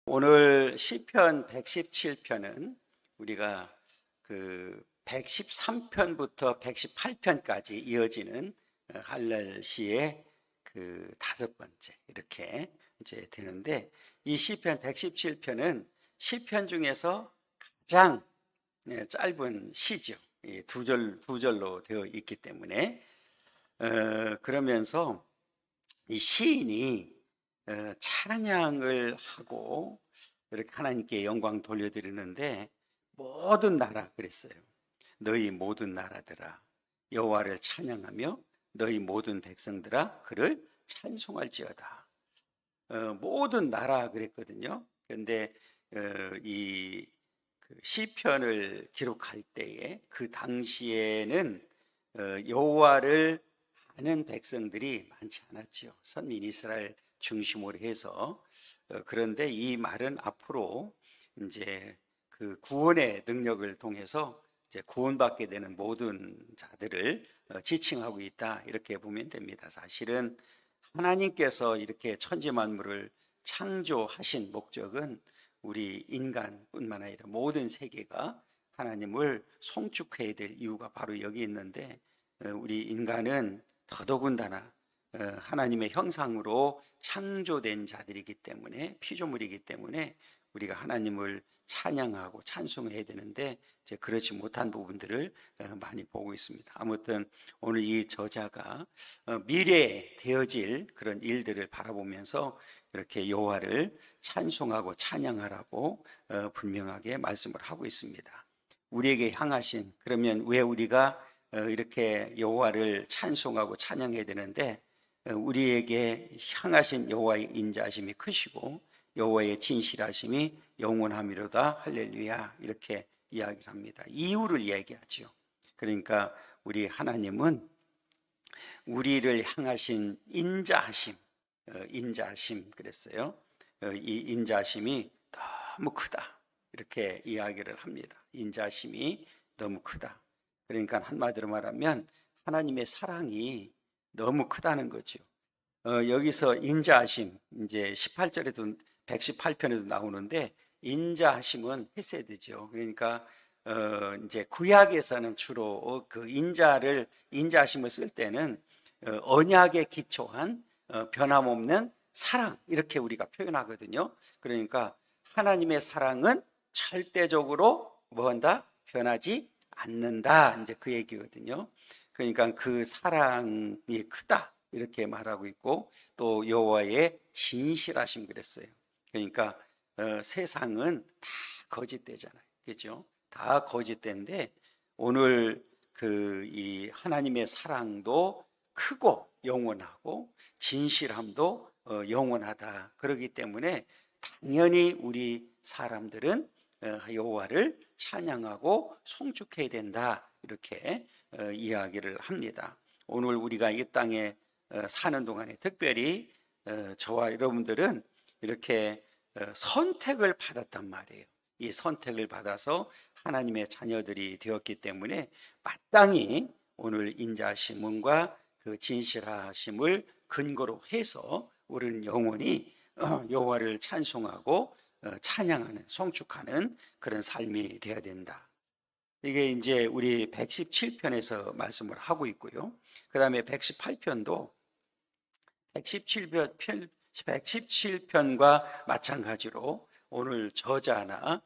오늘 시편 117편은 우리가 113편부터 118편까지 이어지는 할렐 시의 다섯 번째 이렇게 이제 되는데, 이 시편 117편은 시편 중에서 가장 짧은 시죠. 두 절로 되어 있기 때문에 그러면서 이 시인이 찬양을 하고 이렇게 하나님께 영광 돌려드리는데, 모든 나라 그랬어요. 너희 모든 나라들아 여호와를 찬양하며 너희 모든 백성들아 그를 찬송할지어다. 모든 나라 그랬거든요. 그런데 이 시편을 기록할 때에 그 당시에는 여호와를 아는 백성들이 많지 않았죠. 선민 이스라엘 중심으로 해서. 그런데 이 말은 앞으로 이제 그 구원의 능력을 통해서 이제 구원받게 되는 모든 자들을 지칭하고 있다, 이렇게 보면 됩니다. 사실은 하나님께서 이렇게 천지 만물을 창조하신 목적은 우리 인간뿐만 아니라 모든 세계가 하나님을 송축해야 될 이유가 바로 여기 있는데, 우리 인간은 더더군다나 하나님의 형상으로 창조된 자들이기 때문에, 피조물이기 때문에 우리가 하나님을 찬양하고 찬송해야 되는데 이제 그렇지 못한 부분들을 많이 보고 있습니다. 아무튼 오늘 이 저자가 미래에 되어질 그런 일들을 바라보면서 이렇게 여호와를 찬송하고 찬양하라고 분명하게 말씀을 하고 있습니다. 우리에게 향하신, 그러면 왜 우리가 이렇게 여호와를 찬송하고 찬양해야 되는데, 우리에게 향하신 여호와의 인자하심이 크시고 여호와의 진실하심이 영원함이로다. 할렐루야. 이렇게 이야기를 합니다. 이유를 이야기하죠. 그러니까 우리 하나님은 우리를 향하신 인자하심, 인자하심 그랬어요. 이 인자하심이 너무 크다, 이렇게 이야기를 합니다. 인자하심이 너무 크다. 그러니까 한마디로 말하면 하나님의 사랑이 너무 크다는 거죠. 여기서 인자하심, 이제 18절에도 118편에도 나오는데, 인자하심은 헤세드죠. 그러니까 이제 구약에서는 주로 그 인자하심을 쓸 때는 언약에 기초한 변함없는 사랑, 이렇게 우리가 표현하거든요. 그러니까 하나님의 사랑은 절대적으로 뭐한다? 변하지 않는다, 이제 그 얘기거든요. 그러니까 그 사랑이 크다, 이렇게 말하고 있고, 또 여호와의 진실하심 그랬어요. 그러니까 세상은 다 거짓되잖아요, 그렇죠? 다 거짓된데 오늘 이 하나님의 사랑도 크고 영원하고 진실함도 영원하다. 그렇기 때문에 당연히 우리 사람들은 여호와를 찬양하고 송축해야 된다, 이렇게 이야기를 합니다. 오늘 우리가 이 땅에 사는 동안에 특별히 저와 여러분들은 이렇게 선택을 받았단 말이에요. 이 선택을 받아서 하나님의 자녀들이 되었기 때문에 마땅히 오늘 인자하심과 그 진실하심을 근거로 해서 우리는 영원히 여호와를 찬송하고 찬양하는, 송축하는 그런 삶이 되어야 된다. 이게 이제 우리 117편에서 말씀을 하고 있고요. 그 다음에 118편도 117편과 마찬가지로 오늘 저자나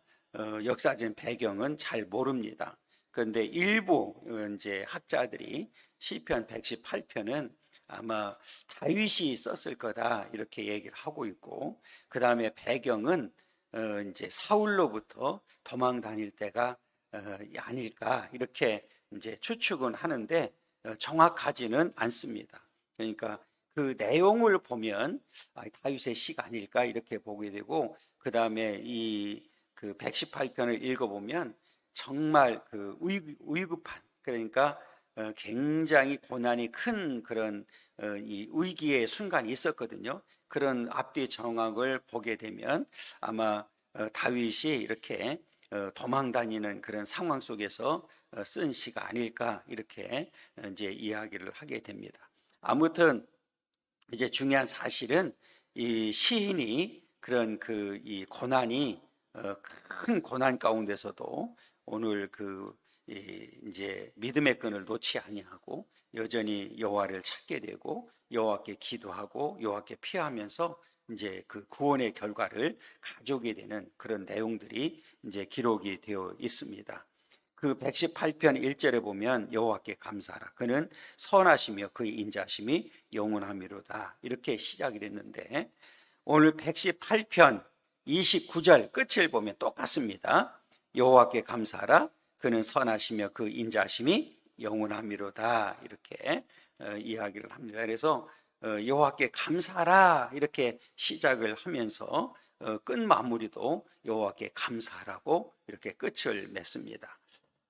역사적인 배경은 잘 모릅니다. 그런데 일부 이제 학자들이 시편 118편은 아마 다윗이 썼을 거다, 이렇게 얘기를 하고 있고, 그 다음에 배경은 이제 사울로부터 도망 다닐 때가 아닐까, 이렇게 이제 추측은 하는데 정확하지는 않습니다. 그러니까 그 내용을 보면 다윗의 시가 아닐까, 이렇게 보게 되고, 그 다음에 그 118편을 읽어보면 정말 그 위급한, 그러니까 굉장히 고난이 큰 그런 이 위기의 순간이 있었거든요. 그런 앞뒤 정황을 보게 되면 아마 다윗이 이렇게 도망 다니는 그런 상황 속에서 쓴 시가 아닐까, 이렇게 이제 이야기를 하게 됩니다. 아무튼 이제 중요한 사실은 이 시인이 그런 이 고난이 큰 고난 가운데서도 오늘 이제 믿음의 끈을 놓지 아니하고 여전히 여호와를 찾게 되고 여호와께 기도하고 여호와께 피하면서 이제 그 구원의 결과를 가져오게 되는 그런 내용들이 이제 기록이 되어 있습니다. 그 118편 1절에 보면 여호와께 감사하라 그는 선하시며 그의 인자심이 영원하미로다 이렇게 시작이 됐는데 오늘 118편 29절 끝을 보면 똑같습니다. 여호와께 감사하라 그는 선하시며 그 인자심이 영원하미로다 이렇게 이야기를 합니다. 그래서 여호와께 감사하라 이렇게 시작을 하면서 끝 마무리도 여호와께 감사하라고 이렇게 끝을 맺습니다.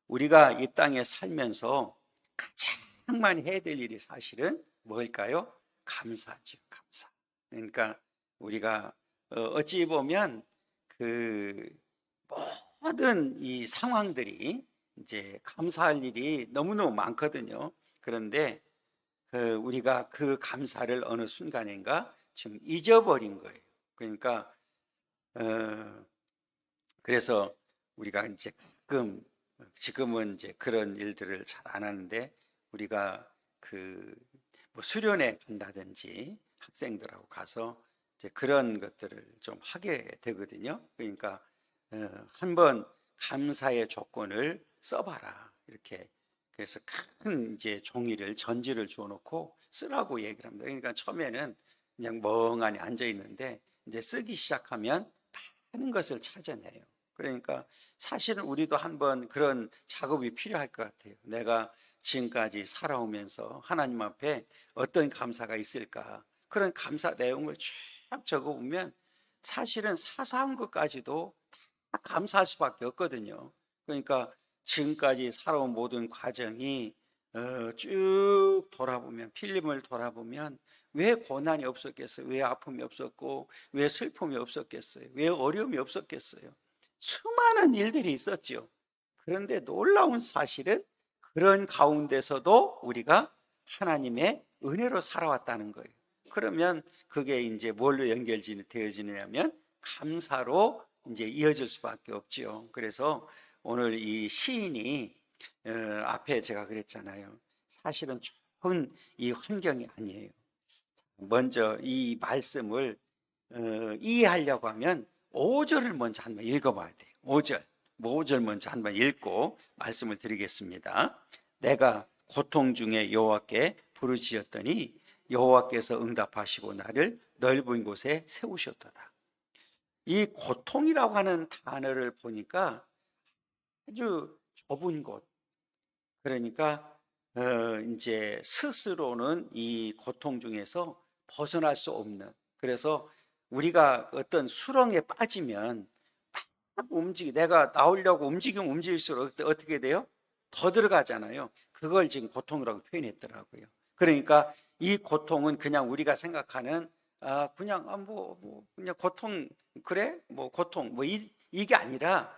우리가 이 땅에 살면서 가장 많이 해야 될 일이 사실은 뭘까요? 감사죠. 감사. 그러니까 우리가 어찌 보면 그 모든 이 상황들이 이제 감사할 일이 너무너무 많거든요. 그런데 우리가 그 감사를 어느 순간인가 지금 잊어버린 거예요. 그러니까 그래서 우리가 이제 가끔 지금은 이제 그런 일들을 잘 안 하는데 우리가 뭐 수련회 간다든지 학생들하고 가서 이제 그런 것들을 좀 하게 되거든요. 그러니까 한번 감사의 조건을 써봐라 이렇게 그래서 큰 이제 종이를 전지를 주어놓고 쓰라고 얘기를 합니다. 그러니까 처음에는 그냥 멍하니 앉아 있는데 이제 쓰기 시작하면 많은 것을 찾아내요. 그러니까 사실은 우리도 한번 그런 작업이 필요할 것 같아요. 내가 지금까지 살아오면서 하나님 앞에 어떤 감사가 있을까? 그런 감사 내용을 쫙 적어보면 사실은 사소한 것까지도 다 감사할 수밖에 없거든요. 그러니까 지금까지 살아온 모든 과정이 쭉 돌아보면 필름을 돌아보면 왜 고난이 없었겠어요? 왜 아픔이 없었고 왜 슬픔이 없었겠어요? 왜 어려움이 없었겠어요? 수많은 일들이 있었죠. 그런데 놀라운 사실은 그런 가운데서도 우리가 하나님의 은혜로 살아왔다는 거예요. 그러면 그게 이제 뭘로 연결되어지느냐면 감사로 이제 이어질 수밖에 없지요. 그래서 오늘 이 시인이 앞에 제가 그랬잖아요. 사실은 좋은 이 환경이 아니에요. 먼저 이 말씀을 이해하려고 하면 5절을 먼저 한번 읽어봐야 돼요. 5절 먼저 한번 읽고 말씀을 드리겠습니다. 내가 고통 중에 여호와께 부르짖었더니 여호와께서 응답하시고 나를 넓은 곳에 세우셨도다. 이 고통이라고 하는 단어를 보니까 아주 좁은 곳, 그러니까 이제 스스로는 이 고통 중에서 벗어날 수 없는, 그래서 우리가 어떤 수렁에 빠지면 막 내가 나오려고 움직일수록 어떻게 돼요? 더 들어가잖아요. 그걸 지금 고통이라고 표현했더라고요. 그러니까 이 고통은 그냥 우리가 생각하는 그냥 그냥 고통, 그래? 뭐 고통 이게 아니라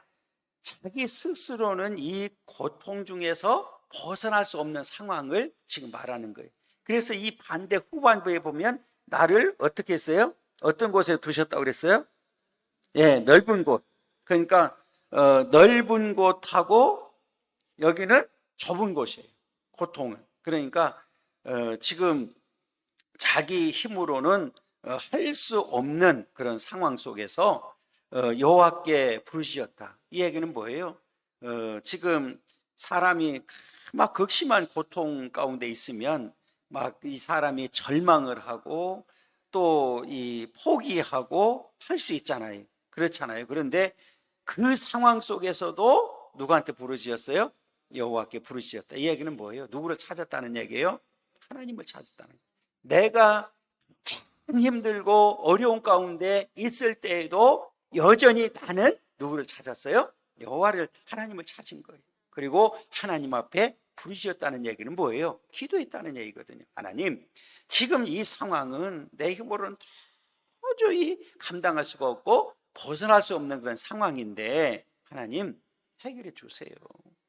자기 스스로는 이 고통 중에서 벗어날 수 없는 상황을 지금 말하는 거예요. 그래서 이 반대 후반부에 보면 나를 어떻게 했어요? 어떤 곳에 두셨다고 그랬어요? 예, 넓은 곳. 그러니까 넓은 곳하고 여기는 좁은 곳이에요. 고통은. 그러니까 지금 자기 힘으로는 할 수 없는 그런 상황 속에서 여호와께 부르짖었다. 이 얘기는 뭐예요? 지금 사람이 막 극심한 고통 가운데 있으면 막 이 사람이 절망을 하고 또 이 포기하고 할 수 있잖아요. 그렇잖아요. 그런데 그 상황 속에서도 누구한테 부르짖었어요? 여호와께 부르짖었다. 이 얘기는 뭐예요? 누구를 찾았다는 얘기예요? 하나님을 찾았다는 거예요. 내가 참 힘들고 어려운 가운데 있을 때에도 여전히 나는 누구를 찾았어요? 여호와를, 하나님을 찾은 거예요. 그리고 하나님 앞에 부르짖었다는 얘기는 뭐예요? 기도했다는 얘기거든요. 하나님, 지금 이 상황은 내 힘으로는 도저히 감당할 수가 없고 벗어날 수 없는 그런 상황인데 하나님 해결해 주세요.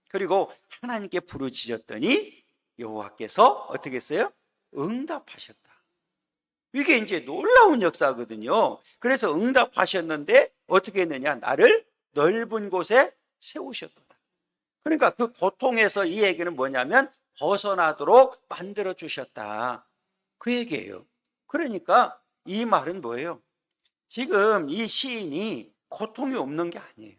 그리고 하나님께 부르짖었더니 여호와께서 어떻게 했어요? 응답하셨다. 이게 이제 놀라운 역사거든요. 그래서 응답하셨는데 어떻게 했느냐? 나를 넓은 곳에 세우셨도다. 그러니까 그 고통에서 이 얘기는 뭐냐면 벗어나도록 만들어 주셨다, 그 얘기예요. 그러니까 이 말은 뭐예요? 지금 이 시인이 고통이 없는 게 아니에요.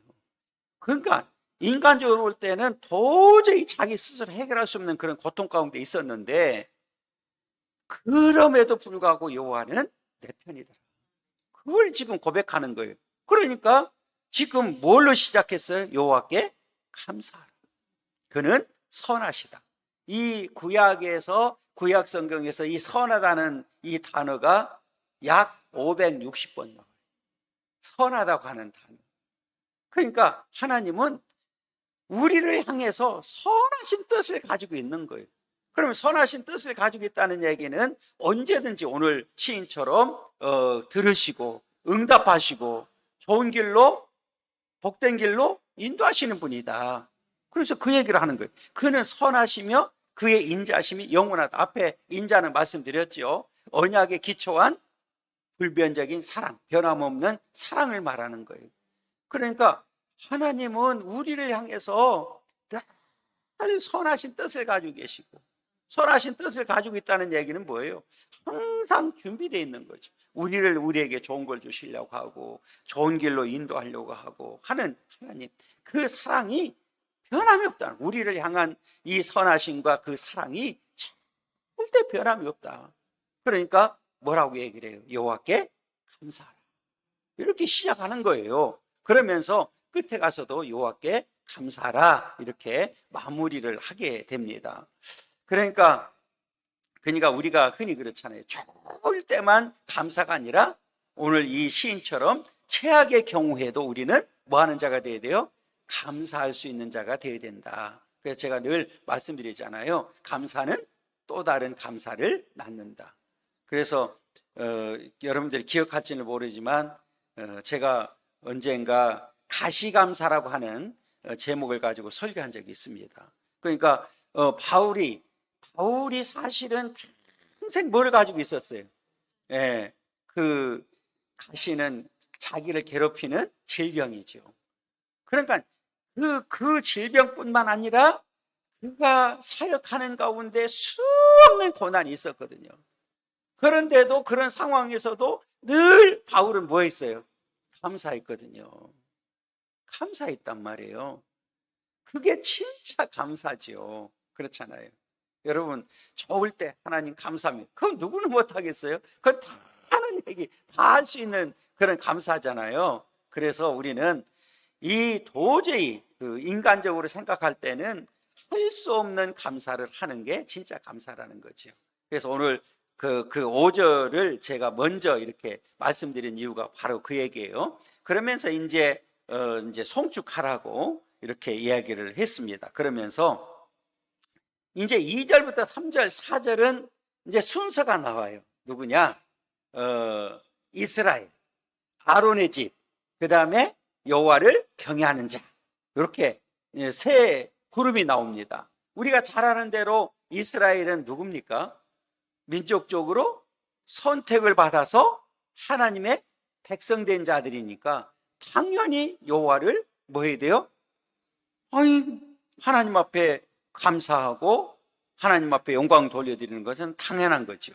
그러니까 인간적으로 볼 때는 도저히 자기 스스로 해결할 수 없는 그런 고통 가운데 있었는데, 그럼에도 불구하고 여호와는 내 편이다, 그걸 지금 고백하는 거예요. 그러니까 지금 뭘로 시작했어요? 여호와께 감사하라. 그는 선하시다. 이 구약에서, 구약 성경에서 이 선하다는 이 단어가 약 560번 나와요. 선하다고 하는 단어. 그러니까 하나님은 우리를 향해서 선하신 뜻을 가지고 있는 거예요. 그러면 선하신 뜻을 가지고 있다는 얘기는 언제든지 오늘 시인처럼 들으시고 응답하시고 좋은 길로, 복된 길로 인도하시는 분이다. 그래서 그 얘기를 하는 거예요. 그는 선하시며 그의 인자심이 영원하다. 앞에 인자는 말씀드렸죠. 언약에 기초한 불변적인 사랑, 변함없는 사랑을 말하는 거예요. 그러니까 하나님은 우리를 향해서 늘 선하신 뜻을 가지고 계시고, 선하신 뜻을 가지고 있다는 얘기는 뭐예요? 항상 준비되어 있는 거죠. 우리에게 좋은 걸 주시려고 하고 좋은 길로 인도하려고 하고 하는 하나님, 그 사랑이 변함이 없다. 우리를 향한 이 선하심과 그 사랑이 절대 변함이 없다. 그러니까 뭐라고 얘기를 해요? 여호와께 감사하라, 이렇게 시작하는 거예요. 그러면서 끝에 가서도 여호와께 감사하라, 이렇게 마무리를 하게 됩니다. 그러니까 우리가 흔히 그렇잖아요. 좋을 때만 감사가 아니라 오늘 이 시인처럼 최악의 경우에도 우리는 뭐 하는 자가 되어야 돼요? 감사할 수 있는 자가 되어야 된다. 그래서 제가 늘 말씀드리잖아요. 감사는 또 다른 감사를 낳는다. 그래서 여러분들이 기억할지는 모르지만 제가 언젠가 가시감사라고 하는 제목을 가지고 설교한 적이 있습니다. 그러니까 바울이 사실은 평생 뭘 가지고 있었어요? 예, 그 가시는 자기를 괴롭히는 질병이죠. 그러니까 그 질병뿐만 아니라 그가 사역하는 가운데 수없는 고난이 있었거든요. 그런데도 그런 상황에서도 늘 바울은 뭐 했어요? 감사했거든요. 감사했단 말이에요. 그게 진짜 감사지요. 그렇잖아요. 여러분, 좋을 때 하나님 감사합니다. 그건 누구는 못하겠어요? 그건 다 하는 얘기, 다 할 수 있는 그런 감사잖아요. 그래서 우리는 이 도저히 그 인간적으로 생각할 때는 할 수 없는 감사를 하는 게 진짜 감사라는 거죠. 그래서 오늘 그 5절을 제가 먼저 이렇게 말씀드린 이유가 바로 그 얘기예요. 그러면서 이제 송축하라고 이렇게 이야기를 했습니다. 그러면서 이제 2절부터 3절, 4절은 이제 순서가 나와요. 누구냐? 이스라엘, 아론의 집, 그 다음에 여호와를 경외하는 자, 이렇게 세 그룹이 나옵니다. 우리가 잘 아는 대로 이스라엘은 누굽니까? 민족적으로 선택을 받아서 하나님의 백성된 자들이니까 당연히 여호와를 뭐 해야 돼요? 하나님 앞에 감사하고 하나님 앞에 영광 돌려드리는 것은 당연한 거죠.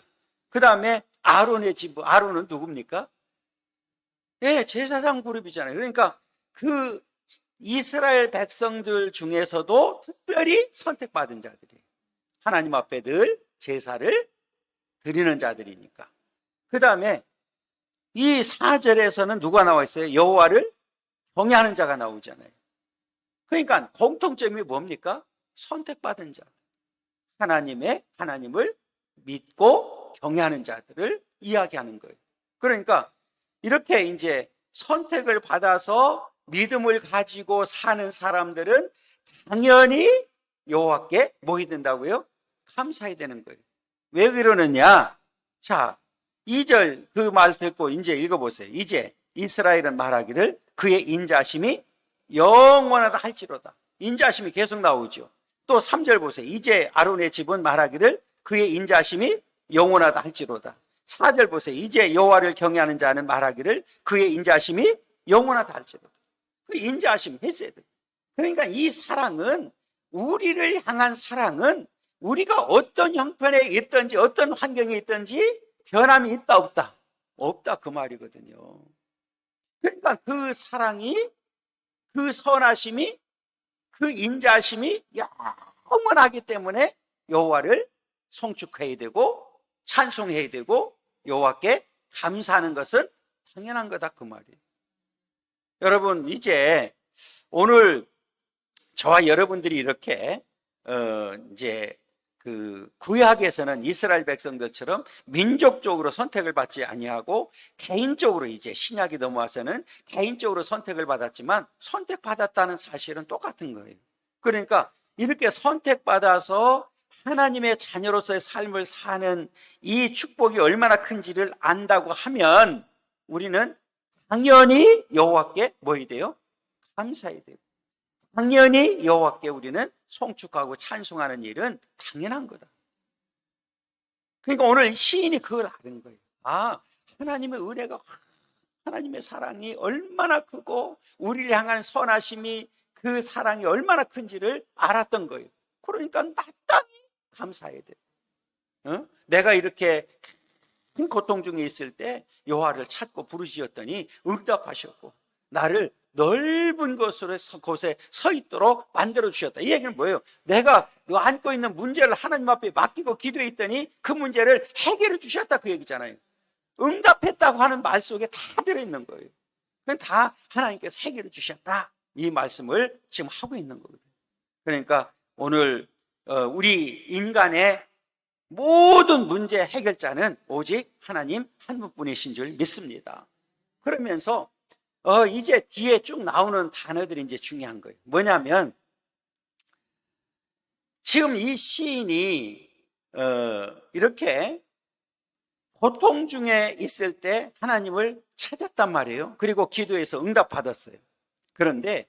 그 다음에 아론의 집, 아론은 누굽니까? 예, 제사장 그룹이잖아요. 그러니까 그 이스라엘 백성들 중에서도 특별히 선택받은 자들이에요. 하나님 앞에 늘 제사를 드리는 자들이니까. 그 다음에 이 4절에서는 누가 나와 있어요? 여호와를 경외하는 자가 나오잖아요. 그러니까 공통점이 뭡니까? 선택받은 자, 하나님을 믿고 경외하는 자들을 이야기하는 거예요. 그러니까 이렇게 이제 선택을 받아서 믿음을 가지고 사는 사람들은 당연히 여호와께 뭐 해야 된다고요? 감사해야 되는 거예요. 왜 그러느냐? 자, 2절 그 말 듣고 이제 읽어보세요. 이제 이스라엘은 말하기를 그의 인자심이 영원하다 할지로다. 인자심이 계속 나오죠. 또 3절 보세요. 이제 아론의 집은 말하기를 그의 인자심이 영원하다 할지로다. 4절 보세요. 이제 여호와를 경외하는 자는 말하기를 그의 인자하심이 영원하다 할지로다. 그 인자하심 했어야 돼. 그러니까 이 사랑은, 우리를 향한 사랑은 우리가 어떤 형편에 있든지 어떤 환경에 있든지 변함이 있다 없다? 없다, 그 말이거든요. 그러니까 그 사랑이, 그 선하심이, 그 인자심이 영원하기 때문에 여호와를 송축해야 되고 찬송해야 되고 여호와께 감사하는 것은 당연한 거다, 그 말이에요. 여러분, 이제 오늘 저와 여러분들이 이렇게 이제 그 구약에서는 이스라엘 백성들처럼 민족적으로 선택을 받지 아니하고 개인적으로, 이제 신약이 넘어와서는 개인적으로 선택을 받았지만 선택받았다는 사실은 똑같은 거예요. 그러니까 이렇게 선택받아서 하나님의 자녀로서의 삶을 사는 이 축복이 얼마나 큰지를 안다고 하면 우리는 당연히 여호와께 뭐 해야 돼요? 감사해야 돼요. 당연히 여호와께 우리는 송축하고 찬송하는 일은 당연한 거다. 그러니까 오늘 시인이 그걸 아는 거예요. 아, 하나님의 은혜가, 하나님의 사랑이 얼마나 크고 우리를 향한 선하심이, 그 사랑이 얼마나 큰지를 알았던 거예요. 그러니까 마땅히 감사해야 돼요. 내가 이렇게 큰 고통 중에 있을 때 여호와를 찾고 부르짖었더니 응답하셨고 나를 넓은 곳에 서 있도록 만들어 주셨다. 이 얘기는 뭐예요? 내가 안고 있는 문제를 하나님 앞에 맡기고 기도했더니 그 문제를 해결해 주셨다, 그 얘기잖아요. 응답했다고 하는 말 속에 다 들어있는 거예요. 그건 다 하나님께서 해결해 주셨다, 이 말씀을 지금 하고 있는 거거든요. 그러니까 오늘 우리 인간의 모든 문제 해결자는 오직 하나님 한 분뿐이신 줄 믿습니다. 그러면서 이제 뒤에 쭉 나오는 단어들이 이제 중요한 거예요. 뭐냐면 지금 이 시인이 이렇게 고통 중에 있을 때 하나님을 찾았단 말이에요. 그리고 기도해서 응답받았어요. 그런데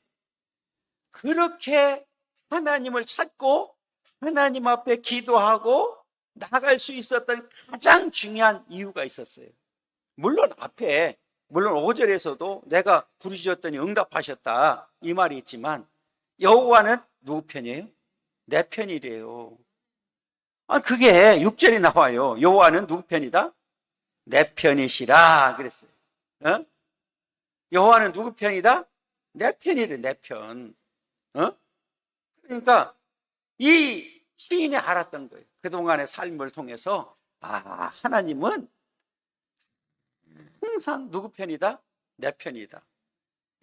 그렇게 하나님을 찾고 하나님 앞에 기도하고 나갈 수 있었던 가장 중요한 이유가 있었어요. 물론 5절에서도 내가 부르짖었더니 응답하셨다, 이 말이 있지만 여호와는 누구 편이에요? 내 편이래요. 그게 6절에 나와요. 여호와는 누구 편이다? 내 편이시라 그랬어요. 여호와는 누구 편이다? 내 편이래, 내 편. 그러니까 이 시인이 알았던 거예요. 그동안의 삶을 통해서 하나님은 항상 누구 편이다? 내 편이다.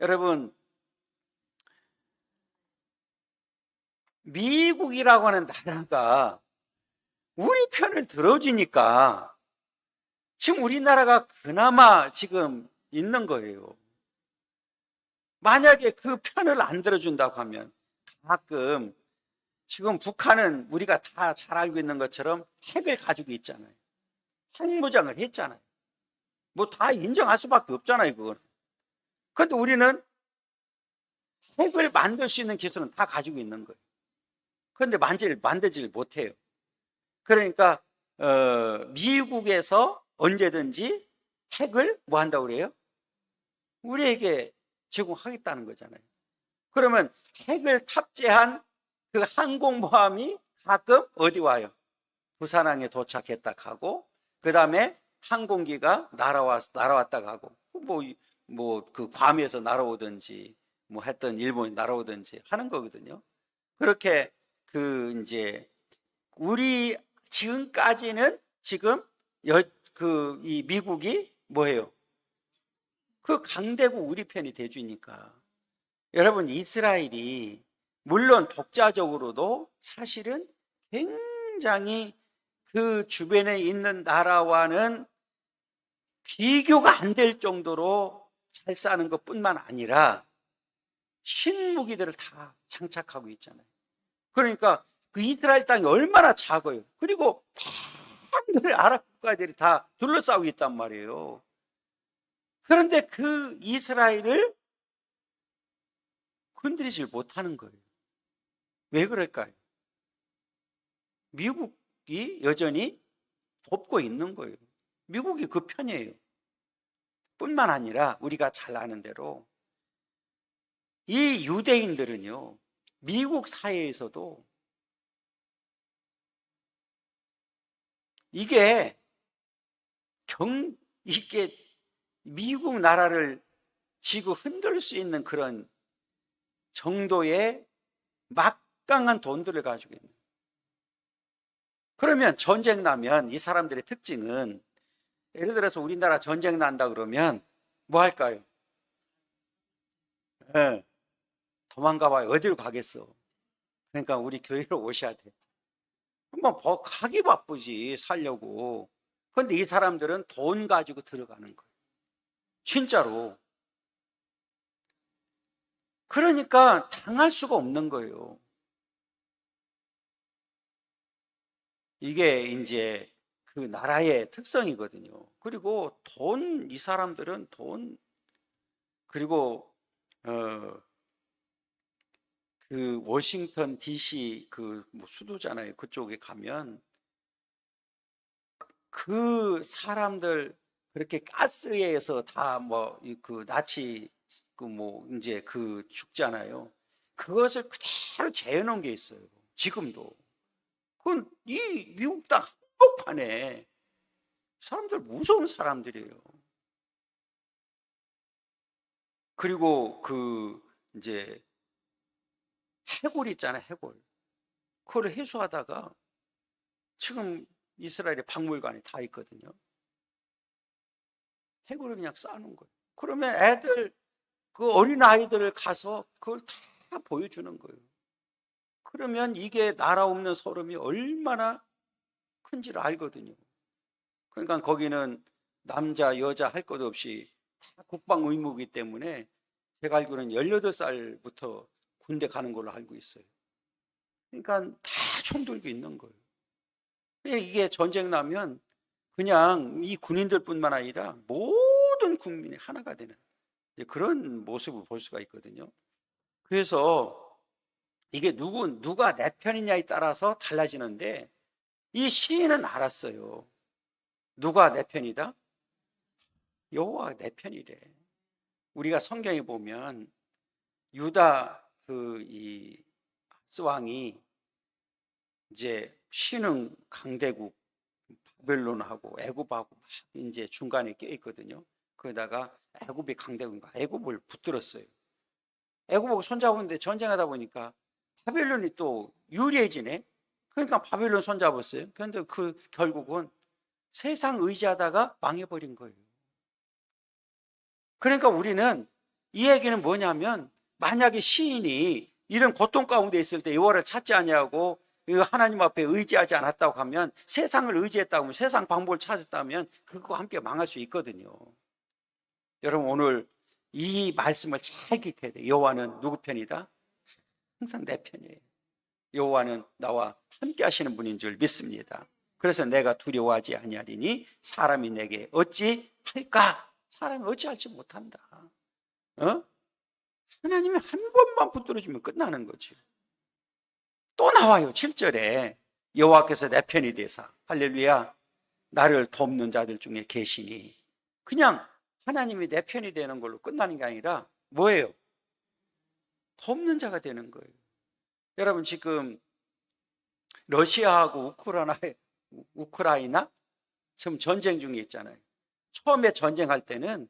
여러분, 미국이라고 하는 나라가 우리 편을 들어주니까 지금 우리나라가 그나마 지금 있는 거예요. 만약에 그 편을 안 들어준다고 하면, 가끔 지금 북한은 우리가 다 잘 알고 있는 것처럼 핵을 가지고 있잖아요. 핵무장을 했잖아요. 뭐 다 인정할 수밖에 없잖아요, 그건. 그런데 우리는 핵을 만들 수 있는 기술은 다 가지고 있는 거예요. 그런데 만들지를 못해요. 그러니까 미국에서 언제든지 핵을 뭐 한다고 그래요? 우리에게 제공하겠다는 거잖아요. 그러면 핵을 탑재한 그 항공모함이 가끔 어디 와요? 부산항에 도착했다 하고, 그 다음에 항공기가 날아왔다 가고, 그 괌에서 날아오든지 뭐 했던 일본이 날아오든지 하는 거거든요. 그렇게 이제 우리 지금까지는 지금 이 미국이 뭐예요? 그 강대국 우리 편이 돼주니까. 여러분, 이스라엘이 물론 독자적으로도 사실은 굉장히 그 주변에 있는 나라와는 비교가 안 될 정도로 잘 사는 것뿐만 아니라 신무기들을 다 장착하고 있잖아요. 그러니까 그 이스라엘 땅이 얼마나 작아요. 그리고 많은 아랍 국가들이 다 둘러싸고 있단 말이에요. 그런데 그 이스라엘을 건드리질 못하는 거예요. 왜 그럴까요? 미국이 여전히 돕고 있는 거예요. 미국이 그 편이에요. 뿐만 아니라 우리가 잘 아는 대로 이 유대인들은요, 미국 사회에서도 이게 이게 미국 나라를 지고 흔들 수 있는 그런 정도의 막강한 돈들을 가지고 있는. 그러면 전쟁 나면 이 사람들의 특징은, 예를 들어서 우리나라 전쟁 난다 그러면 뭐 할까요? 예, 도망가 봐요. 어디로 가겠어? 그러니까 우리 교회로 오셔야 돼. 한번 가기 바쁘지, 살려고. 그런데 이 사람들은 돈 가지고 들어가는 거예요. 진짜로. 그러니까 당할 수가 없는 거예요. 이게 이제 그 나라의 특성이거든요. 그리고 이 사람들은 돈, 그리고, 그 워싱턴 DC 뭐 수도잖아요. 그쪽에 가면 그 사람들 그렇게 가스에서 다 뭐 그 나치 그 뭐 이제 그 죽잖아요. 그것을 그대로 재현한 게 있어요. 지금도. 그건 이 미국 땅 한복판에 사람들 무서운 사람들이에요. 그리고 그 이제 해골 있잖아요, 해골. 그걸 해수하다가 지금 이스라엘에 박물관에 다 있거든요. 해골을 그냥 쌓는 거예요. 그러면 그 어린 아이들을 가서 그걸 다 보여주는 거예요. 그러면 이게 나라 없는 소름이 얼마나 큰지를 알거든요. 그러니까 거기는 남자, 여자 할 것 없이 다 국방 의무이기 때문에 제가 알기로는 18살부터 군대 가는 걸로 알고 있어요. 그러니까 다 총 들고 있는 거예요. 이게 전쟁 나면 그냥 이 군인들뿐만 아니라 모든 국민이 하나가 되는 그런 모습을 볼 수가 있거든요. 그래서 이게 누가 내 편이냐에 따라서 달라지는데 이 시인은 알았어요. 누가 내 편이다? 여호와가 내 편이래. 우리가 성경에 보면 유다 이 아스 왕이 이제 신흥 강대국 바벨론하고 애굽하고 막 이제 중간에 껴 있거든요. 그러다가 애굽이 강대국인가 애굽을 붙들었어요. 애굽하고 손잡았는데 전쟁하다 보니까 바벨론이 또 유리해지네. 그러니까 바벨론 손잡았어요. 그런데 결국은 세상 의지하다가 망해버린 거예요. 그러니까 우리는 이 얘기는 뭐냐면, 만약에 시인이 이런 고통 가운데 있을 때 여호와를 찾지 아니하고 하나님 앞에 의지하지 않았다고 하면, 세상을 의지했다고 하면, 세상 방법을 찾았다면 그거와 함께 망할 수 있거든요. 여러분, 오늘 이 말씀을 잘 기억해야 돼요. 여호와는 누구 편이다? 항상 내 편이에요. 여호와는 나와 함께 하시는 분인 줄 믿습니다. 그래서 내가 두려워하지 아니하리니 사람이 내게 어찌 할까? 사람이 어찌할지 못한다. 하나님이 한 번만 붙들어주면 끝나는 거죠. 또 나와요. 7절에 여호와께서 내 편이 되사 할렐루야 나를 돕는 자들 중에 계시니. 그냥 하나님이 내 편이 되는 걸로 끝나는 게 아니라 뭐예요? 돕는 자가 되는 거예요. 여러분, 지금 러시아하고 우크라이나 지금 전쟁 중에 있잖아요. 처음에 전쟁할 때는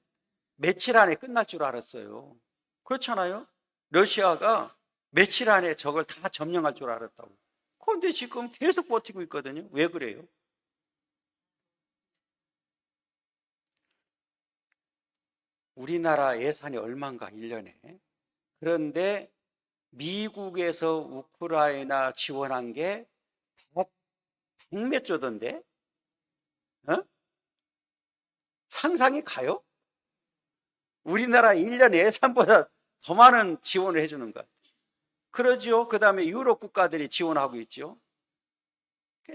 며칠 안에 끝날 줄 알았어요. 그렇잖아요. 러시아가 며칠 안에 저걸 다 점령할 줄 알았다고. 그런데 지금 계속 버티고 있거든요. 왜 그래요? 우리나라 예산이 얼마인가 1년에. 그런데 미국에서 우크라이나 지원한 게 100몇 조던데? 상상이 가요? 우리나라 1년 예산보다 더 많은 지원을 해주는 것. 그러죠. 그 다음에 유럽 국가들이 지원하고 있죠.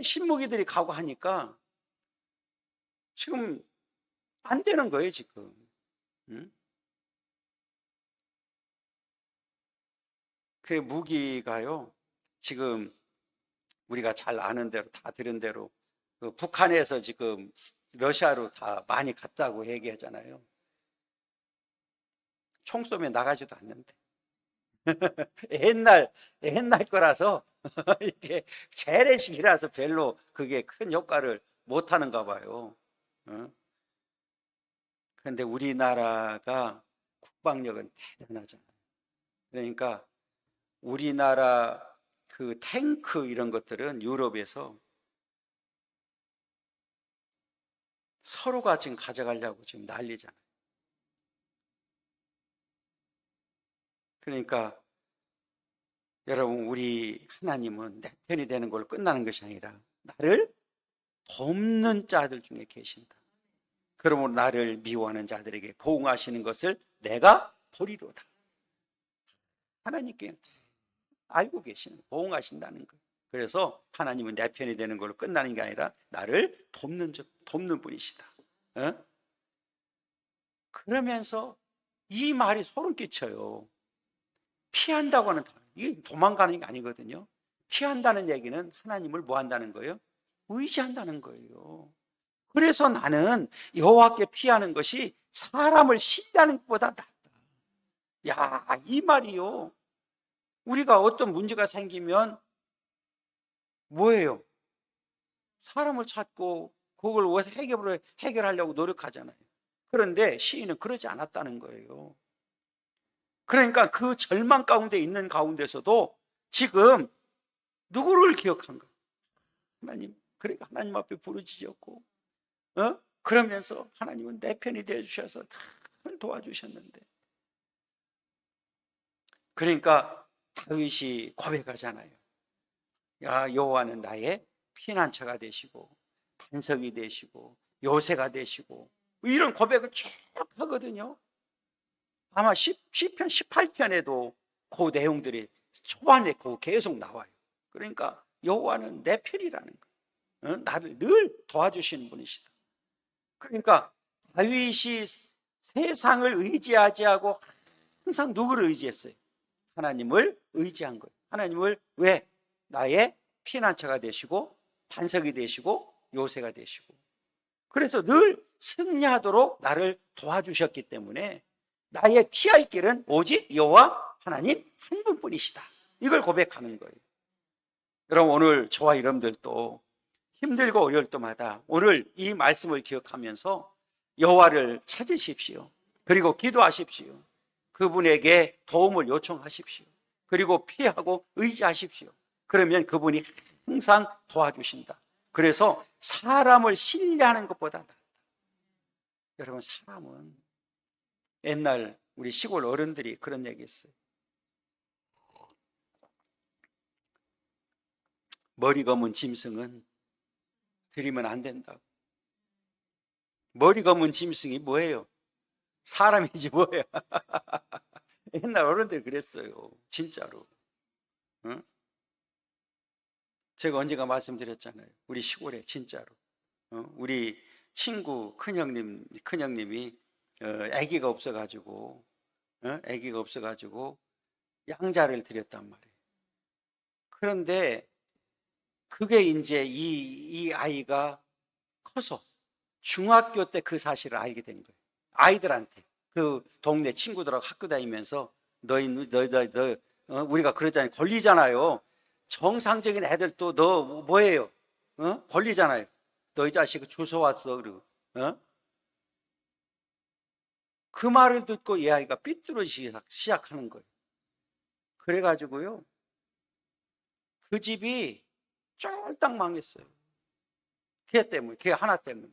신무기들이 가고 하니까 지금 안 되는 거예요, 지금. 그 무기가요, 지금 우리가 잘 아는 대로, 다 들은 대로, 북한에서 지금 러시아로 다 많이 갔다고 얘기하잖아요. 총 쏘면 나가지도 않는데. 옛날 거라서 이게 재래식이라서 별로 그게 큰 효과를 못 하는가 봐요. 그런데 우리나라가 국방력은 대단하잖아요. 그러니까 우리나라 그 탱크 이런 것들은 유럽에서 서로가 지금 가져가려고 지금 난리잖아요. 그러니까 여러분, 우리 하나님은 내 편이 되는 걸로 끝나는 것이 아니라 나를 돕는 자들 중에 계신다. 그러므로 나를 미워하는 자들에게 보응하시는 것을 내가 보리로다. 하나님께 알고 계시는, 보응하신다는 거예요. 그래서 하나님은 내 편이 되는 걸로 끝나는 게 아니라 나를 돕는 분이시다. 그러면서 이 말이 소름 끼쳐요. 피한다고 하는, 이게 도망가는 게 아니거든요. 피한다는 얘기는 하나님을 뭐 한다는 거예요? 의지한다는 거예요. 그래서 나는 여호와께 피하는 것이 사람을 신뢰하는 것보다 낫다. 야, 이 말이요. 우리가 어떤 문제가 생기면 뭐예요? 사람을 찾고 그걸 해결하려고 노력하잖아요. 그런데 시인은 그러지 않았다는 거예요. 그러니까 그 절망 가운데 있는 가운데서도 지금 누구를 기억한가? 하나님. 그러니까 하나님 앞에 부르짖었고, 그러면서 하나님은 내 편이 되어 주셔서 다 도와주셨는데. 그러니까 다윗이 고백하잖아요. 야, 여호와는 나의 피난처가 되시고 반석이 되시고 요새가 되시고, 이런 고백을 쭉 하거든요. 아마 시편 18편에도 그 내용들이 초반에 계속 나와요. 그러니까 여호와는 내 편이라는 거예요. 나를 늘 도와주시는 분이시다. 그러니까 다윗이 세상을 의지하지 않고 항상 누구를 의지했어요? 하나님을 의지한 거예요. 하나님을 왜? 나의 피난처가 되시고 반석이 되시고 요새가 되시고, 그래서 늘 승리하도록 나를 도와주셨기 때문에 나의 피할 길은 오직 여호와 하나님 한 분뿐이시다. 이걸 고백하는 거예요. 여러분, 오늘 저와 여러분들도 힘들고 어려울 때마다 오늘 이 말씀을 기억하면서 여호와를 찾으십시오. 그리고 기도하십시오. 그분에게 도움을 요청하십시오. 그리고 피하고 의지하십시오. 그러면 그분이 항상 도와주신다. 그래서 사람을 신뢰하는 것보다 낫다. 여러분, 사람은 옛날 우리 시골 어른들이 그런 얘기 했어요. 머리 검은 짐승은 들이면 안 된다고. 머리 검은 짐승이 뭐예요? 사람이지 뭐예요? 옛날 어른들이 그랬어요. 진짜로. 응? 제가 언젠가 말씀드렸잖아요. 우리 시골에 진짜로. 우리 친구 큰형님이 아기가 없어가지고 양자를 드렸단 말이에요. 그런데 그게 이제 이 아이가 커서 중학교 때 그 사실을 알게 된 거예요. 아이들한테, 그 동네 친구들하고 학교 다니면서 우리가 그러잖아요. 걸리잖아요. 정상적인 애들도 너 뭐예요? 걸리잖아요. 너희 자식 주워 왔어. 그러고. 그 말을 듣고 이 아이가 삐뚤어지기 시작하는 거예요. 그래가지고요, 그 집이 쫄딱 망했어요. 걔 하나 때문에.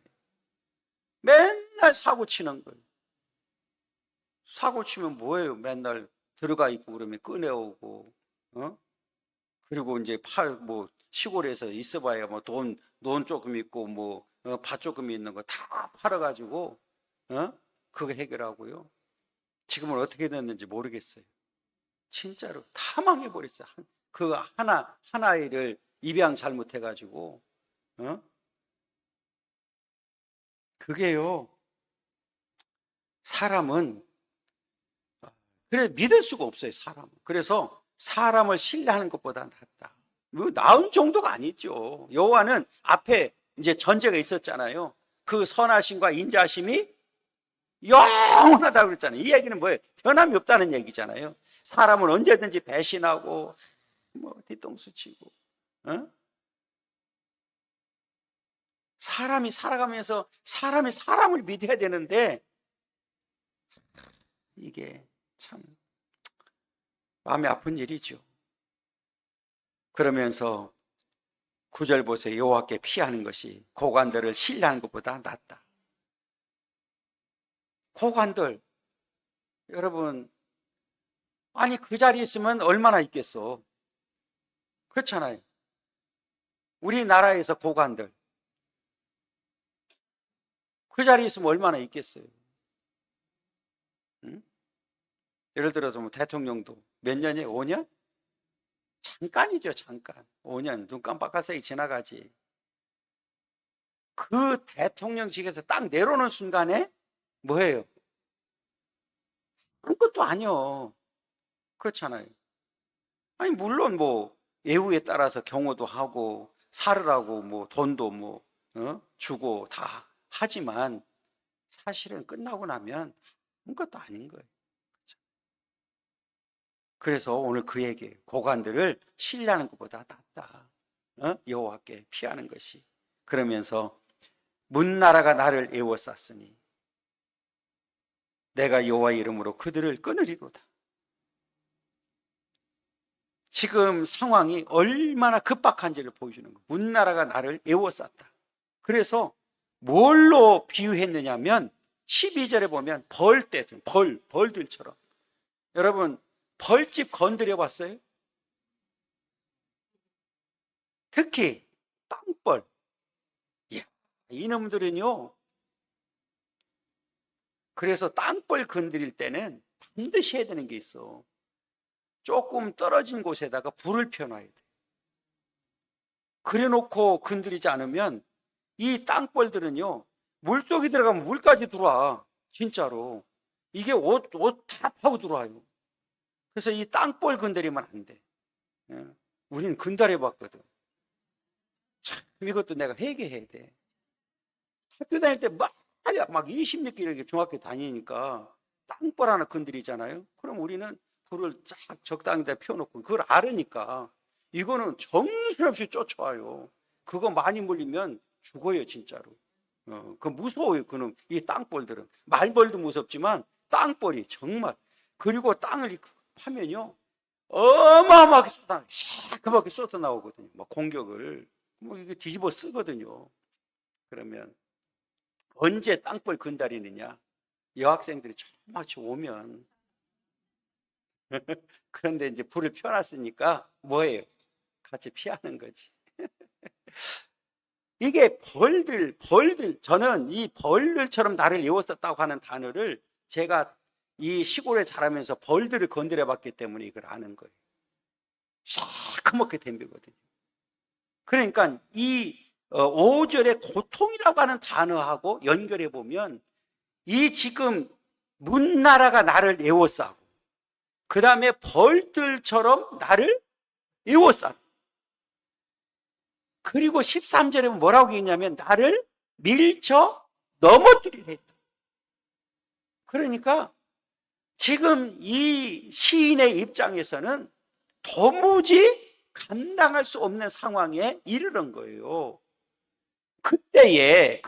맨날 사고 치는 거예요. 사고 치면 뭐예요? 맨날 들어가 있고 그러면 꺼내오고, 그리고 이제 시골에서 있어봐야 돈 조금 있고 밭 조금 있는 거 다 팔아가지고, 그거 해결하고요. 지금은 어떻게 됐는지 모르겠어요. 진짜로 다 망해버렸어요. 그 하나를 입양 잘못해가지고, 그게요, 사람은 그래 믿을 수가 없어요. 사람은. 그래서 사람을 신뢰하는 것보다 낫다. 나은 정도가 아니죠. 여호와는 앞에 이제 전제가 있었잖아요. 그 선하심과 인자심이 영원하다고 그랬잖아요. 이 얘기는 뭐예요? 변함이 없다는 얘기잖아요. 사람은 언제든지 배신하고 뭐 뒤통수 치고 사람이 살아가면서 사람이 사람을 믿어야 되는데 이게 참 마음이 아픈 일이죠. 그러면서 9절 보세요. 여호와께 피하는 것이 고관들을 신뢰하는 것보다 낫다. 고관들, 여러분, 아니 그 자리에 있으면 얼마나 있겠어. 그렇잖아요. 우리나라에서 고관들 그 자리에 있으면 얼마나 있겠어요. 응? 예를 들어서 뭐 대통령도 몇 년이에요? 5년? 잠깐이죠, 잠깐. 5년 눈 깜빡할 사이 지나가지. 그 대통령직에서 딱 내려오는 순간에 뭐예요? 아무것도 아니요. 그렇잖아요. 아니 물론 뭐 예우에 따라서 경호도 하고 살으라고 뭐 돈도 뭐 주고 다 하지만 사실은 끝나고 나면 아무것도 아닌 거예요. 그렇죠? 그래서 오늘 그 얘기예요. 고관들을 신뢰하는 것보다 낫다. 여호와께 피하는 것이. 그러면서 문나라가 나를 애워쌌으니 내가 여호와의 이름으로 그들을 끊으리로다. 지금 상황이 얼마나 급박한지를 보여주는 거예요. 문나라가 나를 애워쌌다. 그래서 뭘로 비유했느냐면 12절에 보면 벌떼들, 벌들처럼. 여러분 벌집 건드려 봤어요? 특히 땅벌. 이야, 이놈들은요. 그래서 땅벌 건드릴 때는 반드시 해야 되는 게 있어. 조금 떨어진 곳에다가 불을 펴놔야 돼. 그래 놓고 건드리지 않으면 이 땅벌들은요, 물속에 들어가면 물까지 들어와. 진짜로. 이게 옷 다 파고 들어와요. 그래서 이 땅벌 건드리면 안 돼. 우리는 건달해 봤거든. 참, 이것도 내가 회개해야 돼. 학교 다닐 때 막 20몇 이렇게 중학교 다니니까 땅벌 하나 건드리잖아요. 그럼 우리는 불을 쫙 적당히 다 펴놓고 그걸 알으니까 이거는 정신없이 쫓아와요. 그거 많이 물리면 죽어요, 진짜로. 그 무서워요, 그놈. 이 땅벌들은. 말벌도 무섭지만 땅벌이 정말. 그리고 땅을 파면요, 어마어마하게 시커멓게 쏟아 나오거든요. 막 공격을. 뭐 이게 뒤집어 쓰거든요. 그러면 언제 땅벌 건드리느냐? 여학생들이 조금씩 오면. 그런데 이제 불을 펴놨으니까 뭐예요? 같이 피하는 거지. 이게 벌들, 저는 이 벌들처럼 나를 애워쌌다고 하는 단어를 제가 이 시골에 자라면서 벌들을 건드려 봤기 때문에 이걸 아는 거예요. 시커멓게 덤비거든요. 그러니까 이 5절의 고통이라고 하는 단어하고 연결해 보면 이 지금 문나라가 나를 애워싸고 그 다음에 벌들처럼 나를 애워싸고 그리고 13절에 뭐라고 했냐면 나를 밀쳐 넘어뜨리려 했다. 그러니까 지금 이 시인의 입장에서는 도무지 감당할 수 없는 상황에 이르는 거예요. 그때에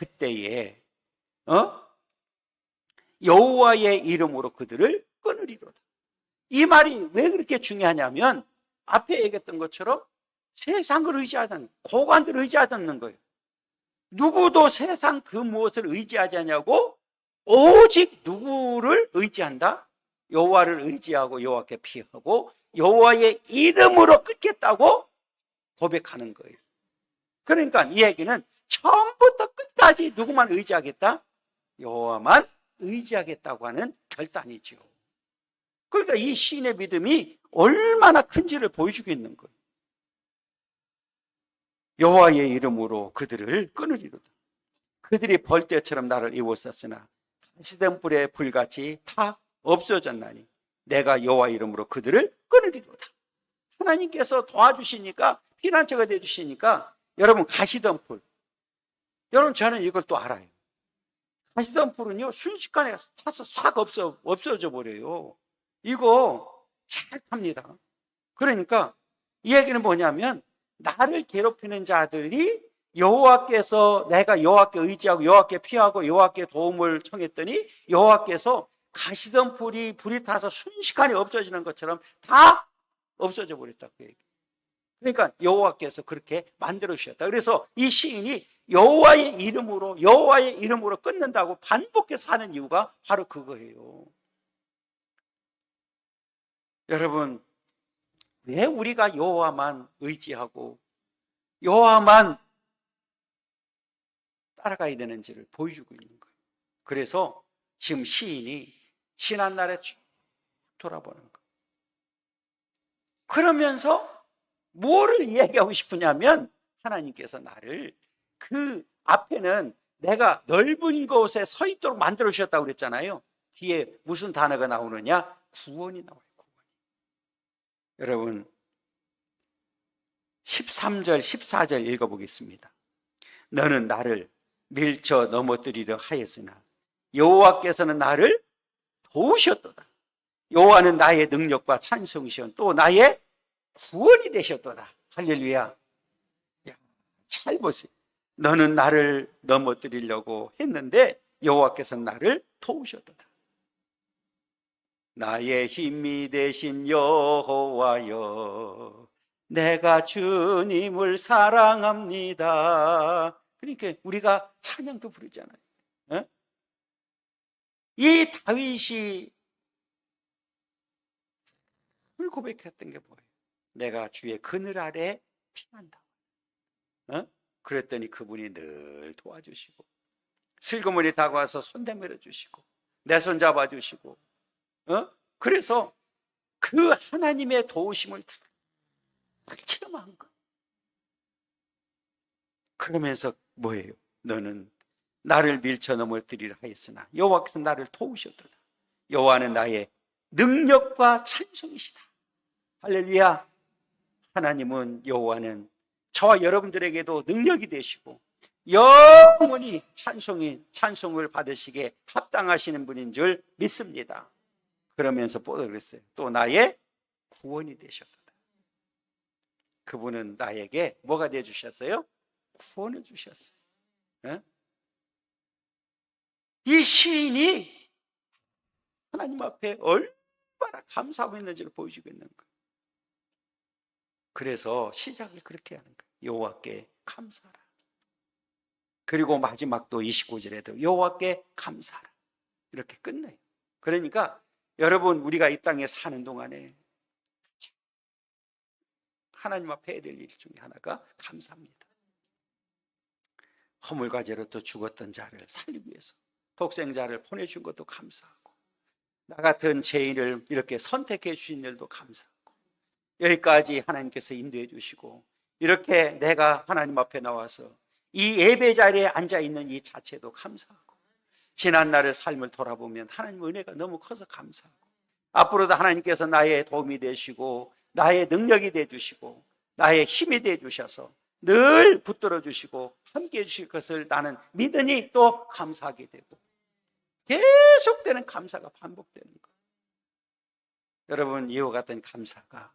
여호와의 이름으로 그들을 끊으리로다. 이 말이 왜 그렇게 중요하냐면 앞에 얘기했던 것처럼 세상을 의지하다는, 고관들을 의지하지 않는 거예요. 누구도 세상 그 무엇을 의지하지 않냐고? 오직 누구를 의지한다? 여호와를 의지하고 여호와께 피하고 여호와의 이름으로 끊겠다고 고백하는 거예요. 그러니까 이 얘기는 처음부터 끝까지 누구만 의지하겠다? 여호와만 의지하겠다고 하는 결단이죠. 그러니까 이 시인의 믿음이 얼마나 큰지를 보여주고 있는 거예요. 여호와의 이름으로 그들을 끊으리로다. 그들이 벌떼처럼 나를 애워쌌으나 가시던 불의 불같이 다 없어졌나니 내가 여호와의 이름으로 그들을 끊으리로다. 하나님께서 도와주시니까, 피난처가 되어주시니까 여러분 가시던 불, 여러분 저는 이걸 또 알아요. 가시덤불은요, 순식간에 타서 싹 없어져 버려요. 이거 잘 탑니다. 그러니까 이 얘기는 뭐냐면, 나를 괴롭히는 자들이 여호와께서, 내가 여호와께 의지하고 여호와께 피하고 여호와께 도움을 청했더니 여호와께서 가시덤불이 불이 타서 순식간에 없어지는 것처럼 다 없어져 버렸다고 얘기해요. 그러니까 여호와께서 그렇게 만들어 주셨다. 그래서 이 시인이 여호와의 이름으로 끊는다고 반복해서 하는 이유가 바로 그거예요. 여러분, 왜 우리가 여호와만 의지하고 여호와만 따라가야 되는지를 보여주고 있는 거예요. 그래서 지금 시인이 지난날에 쭉 돌아보는 거예요. 그러면서 뭐를 이야기하고 싶으냐면, 하나님께서 나를, 그 앞에는 내가 넓은 곳에 서 있도록 만들어 주셨다고 그랬잖아요. 뒤에 무슨 단어가 나오느냐? 구원이 나와요. 구원. 여러분, 13절 14절 읽어보겠습니다. 너는 나를 밀쳐 넘어뜨리려 하였으나 여호와께서는 나를 도우셨도다. 여호와는 나의 능력과 찬송이시오, 또 나의 구원이 되셨도다. 할렐루야. 잘 보세요. 너는 나를 넘어뜨리려고 했는데 여호와께서는 나를 도우셨도다. 나의 힘이 되신 여호와여, 내가 주님을 사랑합니다. 그러니까 우리가 찬양도 부르잖아요. 이 다윗이 고백했던 게 뭐예요? 내가 주의 그늘 아래 피한다. 그랬더니 그분이 늘 도와주시고, 슬그머니 다가와서 손 내밀어 주시고, 내 손 잡아주시고, 그래서 그 하나님의 도우심을 다 체험한 거. 그러면서 뭐예요? 너는 나를 밀쳐 넘어뜨리려 하였으나 여호와께서 나를 도우셨도다. 여호와는 나의 능력과 찬송이시다. 할렐루야. 하나님은, 여호와는 저와 여러분들에게도 능력이 되시고 영원히 찬송을 받으시기에 합당하시는 분인 줄 믿습니다. 그러면서 또 그랬어요. 또 나의 구원이 되셨도다. 그분은 나에게 뭐가 되어 주셨어요? 구원을 주셨어요. 이 시인이 하나님 앞에 얼마나 감사하고 있는지를 보여주고 있는 거예요. 그래서 시작을 그렇게 하는 거예요. 여호와께 감사하라. 그리고 마지막도 29절에도 여호와께 감사하라. 이렇게 끝내요. 그러니까 여러분, 우리가 이 땅에 사는 동안에 하나님 앞에 해야 될 일 중에 하나가 감사합니다. 허물과제로 또 죽었던 자를 살리기 위해서 독생자를 보내준 것도 감사하고, 나 같은 죄인을 이렇게 선택해 주신 일도 감사하고, 여기까지 하나님께서 인도해 주시고, 이렇게 내가 하나님 앞에 나와서 이 예배 자리에 앉아 있는 이 자체도 감사하고, 지난 날의 삶을 돌아보면 하나님 은혜가 너무 커서 감사하고, 앞으로도 하나님께서 나의 도움이 되시고 나의 능력이 돼 주시고 나의 힘이 돼 주셔서 늘 붙들어 주시고 함께 해 주실 것을 나는 믿으니 또 감사하게 되고, 계속되는 감사가 반복되는 거예요. 여러분, 이와 같은 감사가,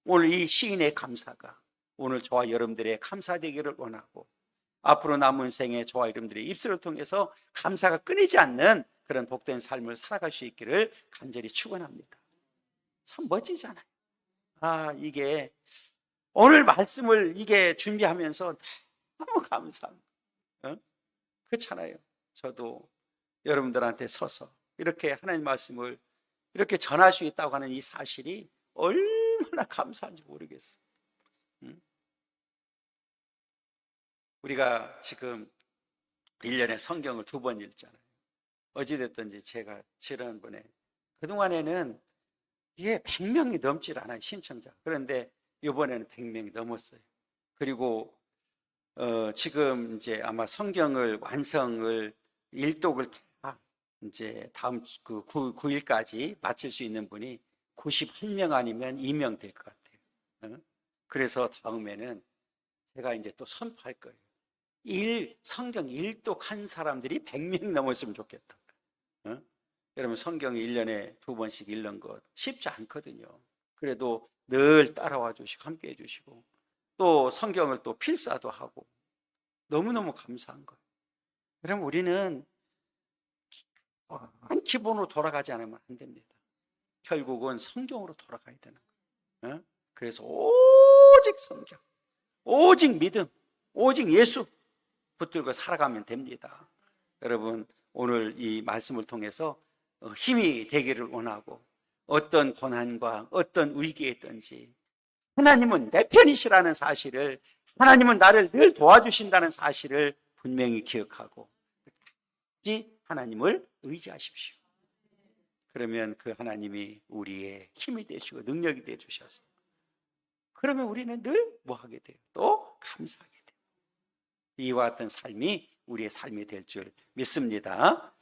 오늘 이 시인의 감사가 오늘 저와 여러분들의 감사되기를 원하고, 앞으로 남은 생에 저와 여러분들의 입술을 통해서 감사가 끊이지 않는 그런 복된 삶을 살아갈 수 있기를 간절히 축원합니다. 참 멋지잖아요. 이게 오늘 말씀을 이게 준비하면서 너무 감사합니다. 그렇잖아요. 저도 여러분들한테 서서 이렇게 하나님 말씀을 이렇게 전할 수 있다고 하는 이 사실이 얼마나 감사한지 모르겠어요. 우리가 지금 1년에 성경을 2번 읽잖아요. 어찌됐든지 제가 지난번에, 그동안에는 이게 100명이 넘질 않아요, 신청자. 그런데 이번에는 100명이 넘었어요. 그리고 지금 이제 아마 성경을 완성을 일독을 다 이제 다음 9일까지 마칠 수 있는 분이 91명 아니면 2명 될 것 같아요. 그래서 다음에는 제가 이제 또 선포할 거예요. 성경 일독한 사람들이 100명이 넘었으면 좋겠다. 어? 여러분 성경을 1년에 2번씩 읽는 것 쉽지 않거든요. 그래도 늘 따라와 주시고 함께 해주시고 또 성경을 또 필사도 하고 너무너무 감사한 거예요. 여러분 우리는 기본으로 돌아가지 않으면 안 됩니다. 결국은 성경으로 돌아가야 되는 거예요. 그래서 오직 성경, 오직 믿음, 오직 예수 붙들고 살아가면 됩니다. 여러분 오늘 이 말씀을 통해서 힘이 되기를 원하고 어떤 고난과 어떤 위기에 있든지 하나님은 내 편이시라는 사실을, 하나님은 나를 늘 도와주신다는 사실을 분명히 기억하고 하나님을 의지하십시오. 그러면 그 하나님이 우리의 힘이 되시고 능력이 되주셔서 그러면 우리는 늘 뭐하게 돼요? 또 감사하게 돼요. 이와 같은 삶이 우리의 삶이 될 줄 믿습니다.